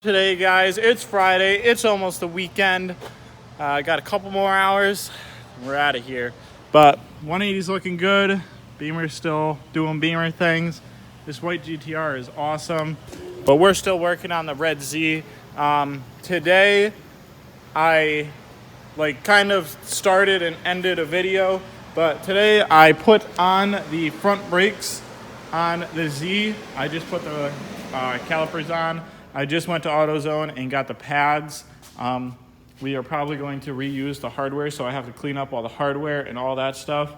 Today, guys, it's Friday. It's almost the weekend. Got a couple more hours. We're out of here. But 180's looking good. Beamer's still doing Beamer things. This white GTR is awesome. But we're still working on the Red Z. Today, I kind of started and ended a video. But today, I put on the front brakes on the Z. I just put the calipers on. I just went to AutoZone and got the pads. We are probably going to reuse the hardware, so I have to clean up all the hardware and all that stuff.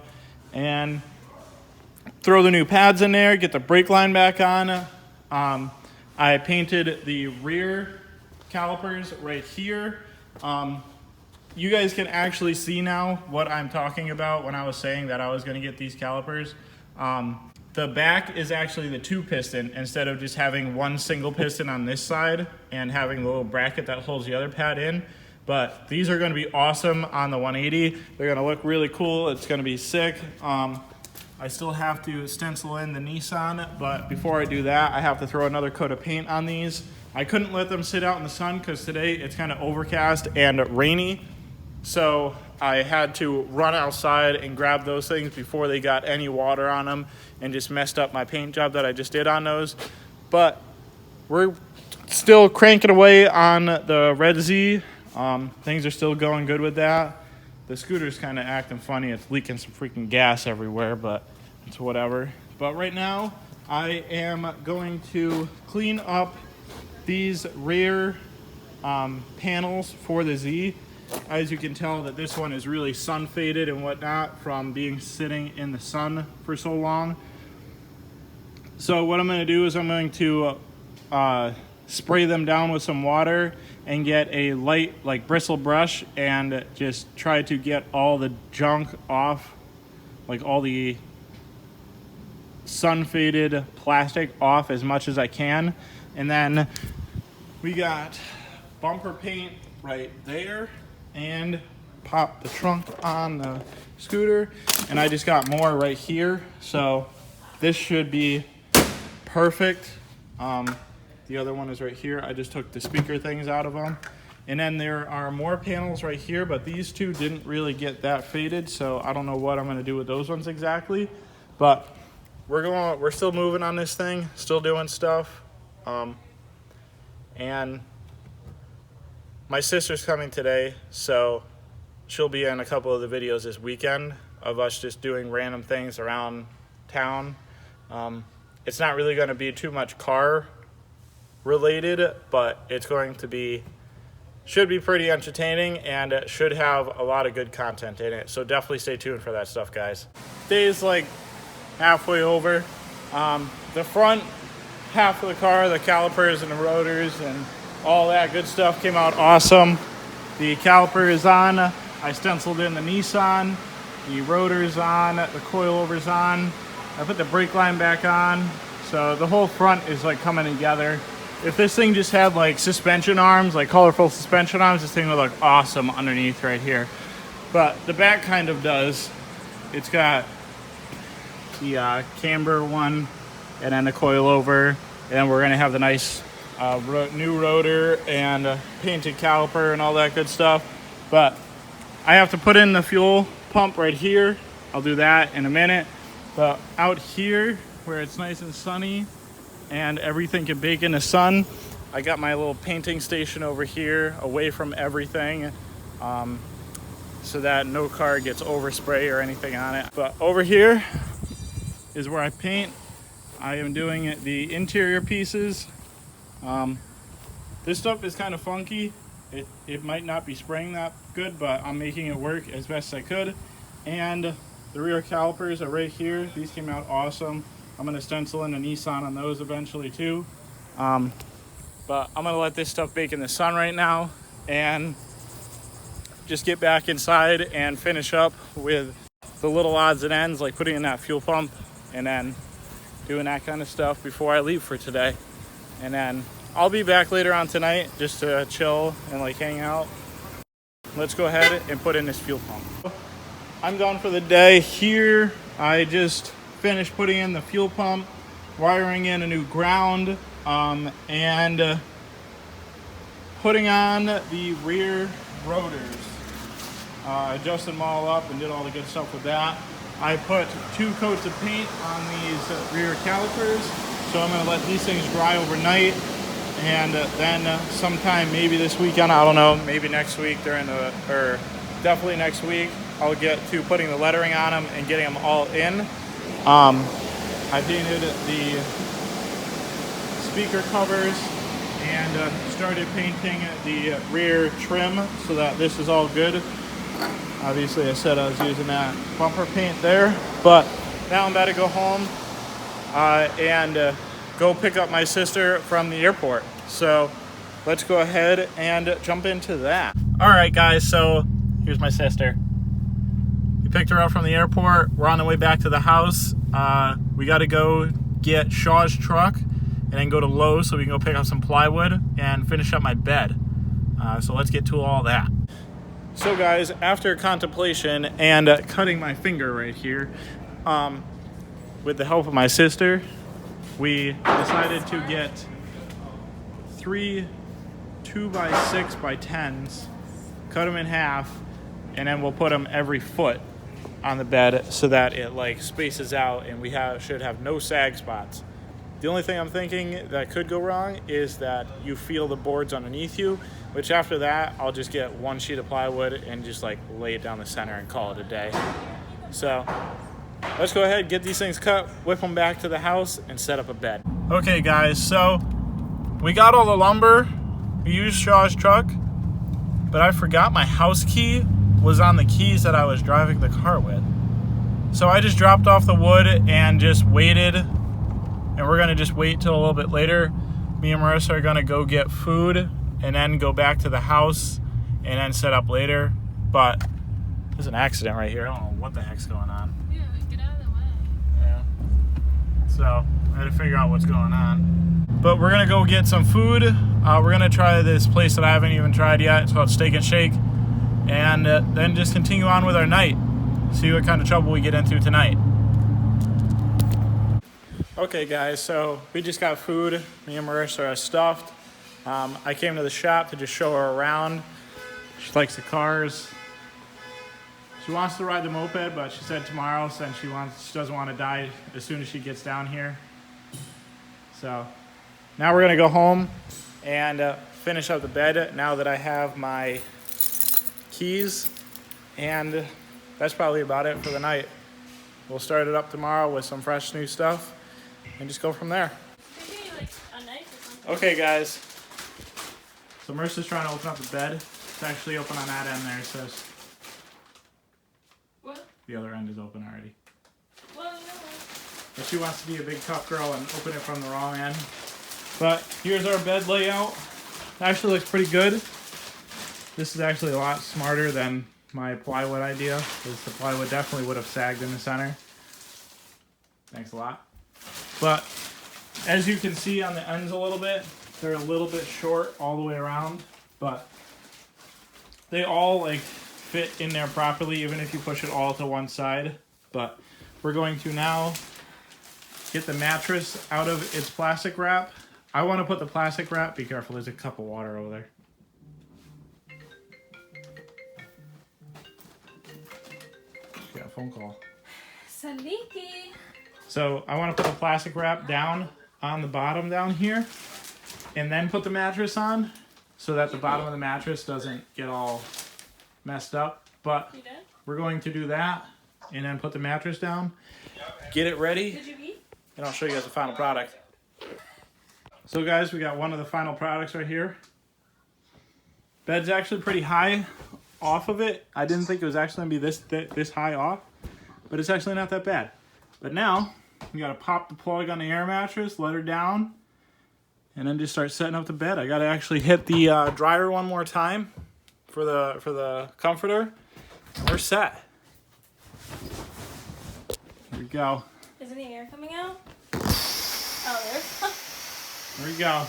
And throw the new pads in there, get the brake line back on. I painted the rear calipers right here. You guys can actually see now what I'm talking about when I was saying that I was going to get these calipers. The back is actually the 2-piston instead of just having one single piston on this side and having the little bracket that holds the other pad in. But these are going to be awesome on the 180. They're going to look really cool. It's going to be sick. I still have to stencil in the Nissan, but before I do that, I have to throw another coat of paint on these. I couldn't let them sit out in the sun because today it's kind of overcast and rainy. So I had to run outside and grab those things before they got any water on them and just messed up my paint job that I just did on those. But we're still cranking away on the Red Z. Things are still going good with that. The scooter's kind of acting funny. It's leaking some freaking gas everywhere, but it's whatever. But right now, I am going to clean up these rear panels for the Z. As you can tell that this one is really sun faded and whatnot from being sitting in the sun for so long. So what I'm going to do is I'm going to spray them down with some water and get a light bristle brush and just try to get all the junk off, like all the sun faded plastic off as much as I can. And then we got bumper paint right there. And pop the trunk on the scooter, and I just got more right here, so this should be perfect. The other one is right here. I just took the speaker things out of them, and then there are more panels right here, but these two didn't really get that faded, so I don't know what I'm going to do with those ones exactly. But we're still moving on this thing, still doing stuff. And my sister's coming today, so she'll be in a couple of the videos this weekend of us just doing random things around town. It's not really going to be too much car related, but it's going to should be pretty entertaining, and it should have a lot of good content in it. So definitely stay tuned for that stuff, guys. Day's like halfway over. The front half of the car, the calipers and the rotors and all that good stuff came out awesome. The caliper is on. I stenciled in the Nissan. The rotor's on. The coilover's on. I put the brake line back on. So the whole front is coming together. If this thing just had suspension arms, colorful suspension arms, this thing would look awesome underneath right here. But the back kind of does. It's got the camber one and then the coilover. And then we're going to have the nice new rotor and painted caliper and all that good stuff. But I have to put in the fuel pump right here. I'll do that in a minute. But out here where it's nice and sunny and everything can bake in the sun, I got my little painting station over here away from everything, so that no car gets overspray or anything on it. But over here is where I paint. I am doing the interior pieces. This stuff is kind of funky. It might not be spraying that good, but I'm making it work as best I could. And the rear calipers are right here. These came out awesome. I'm going to stencil in a Nissan on those eventually too. But I'm going to let this stuff bake in the sun right now and just get back inside and finish up with the little odds and ends, like putting in that fuel pump and then doing that kind of stuff before I leave for today. And then I'll be back later on tonight just to chill and hang out. Let's go ahead and put in this fuel pump. I'm done for the day here. I just finished putting in the fuel pump, wiring in a new ground, and putting on the rear rotors. I adjusted them all up and did all the good stuff with that. I put 2 coats of paint on these rear calipers, so I'm going to let these things dry overnight, and then sometime maybe this weekend, I don't know, maybe next week or definitely next week, I'll get to putting the lettering on them and getting them all in. I painted the speaker covers and started painting the rear trim so that this is all good. Obviously I said I was using that bumper paint there, but now I'm about to go home and go pick up my sister from the airport. So let's go ahead and jump into that. All right guys, so here's my sister. We picked her up from the airport. We're on the way back to the house. We got to go get Shaw's truck and then go to Lowe's so we can go pick up some plywood and finish up my bed. So let's get to all that. So guys, after contemplation and cutting my finger right here, with the help of my sister, we decided to get 3 2x6x10s, cut them in half, and then we'll put them every foot on the bed so that it like spaces out and we should have no sag spots. The only thing I'm thinking that could go wrong is that you feel the boards underneath you, which after that, I'll just get 1 sheet of plywood and just like lay it down the center and call it a day. So let's go ahead, get these things cut, whip them back to the house, and set up a bed. Okay guys, so we got all the lumber. We used Shaw's truck, but I forgot my house key was on the keys that I was driving the car with. So I just dropped off the wood and just waited, and we're gonna just wait till a little bit later. Me and Marissa are gonna go get food and then go back to the house and then set up later. But there's an accident right here. I don't know what the heck's going on. Yeah, get out of the way. Yeah. So I had to figure out what's going on. But we're gonna go get some food. We're gonna try this place that I haven't even tried yet. It's called Steak and Shake. And then just continue on with our night. See what kind of trouble we get into tonight. Okay guys, so we just got food. Me and Marissa are stuffed. I came to the shop to just show her around. She likes the cars. She wants to ride the moped, but she said tomorrow since she doesn't want to die as soon as she gets down here. So now we're gonna go home and finish up the bed now that I have my keys, and that's probably about it for the night. We'll start it up tomorrow with some fresh new stuff and just go from there. Maybe like a knife or something. Okay guys, so Marissa's trying to open up the bed. It's actually open on that end there, so What? the other end is open already. Well, no. But she wants to be a big tough girl and open it from the wrong end. But here's our bed layout. It actually looks pretty good. This is actually a lot smarter than my plywood idea, because the plywood definitely would have sagged in the center. Thanks a lot. But as you can see on the ends a little bit, they're a little bit short all the way around, but they all like fit in there properly, even if you push it all to one side. But we're going to now get the mattress out of its plastic wrap. I want to put the plastic wrap, be careful, there's a cup of water over there. Got a phone call. Saliki. So I want to put the plastic wrap down on the bottom down here and then put the mattress on so that the bottom of the mattress doesn't get all messed up. But You done? we're going to do that and then put the mattress down, get it ready, Did you eat? and I'll show you guys the final product. So guys, we got one of the final products right here. Bed's actually pretty high off of it. I didn't think it was actually gonna be this high off, but it's actually not that bad. But now we gotta pop the plug on the air mattress, let her down, and then just start setting up the bed. I gotta actually hit the dryer one more time for the comforter. We're set. Here we go. Is any air coming out? Oh, there's. Here we go.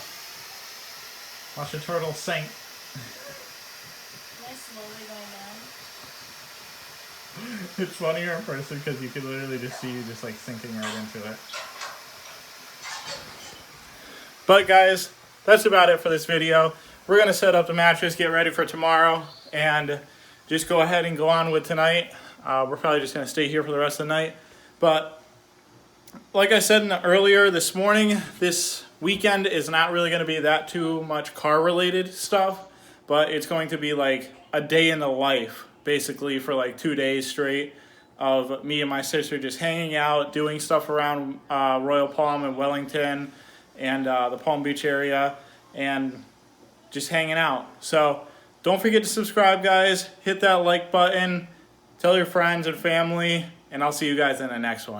Watch the turtle sink. Am I slowly going down? It's funnier in person because you can literally just see you just like sinking right into it. But guys, that's about it for this video. we're gonna set up the mattress, get ready for tomorrow, and just go ahead and go on with tonight. We're probably just gonna stay here for the rest of the night. But like I said earlier this morning, this weekend is not really gonna be that too much car related stuff, but it's going to be like a day in the life, basically for like 2 days straight of me and my sister just hanging out, doing stuff around Royal Palm and Wellington and the Palm Beach area, and just hanging out. So don't forget to subscribe, guys. Hit that like button. Tell your friends and family, and I'll see you guys in the next one.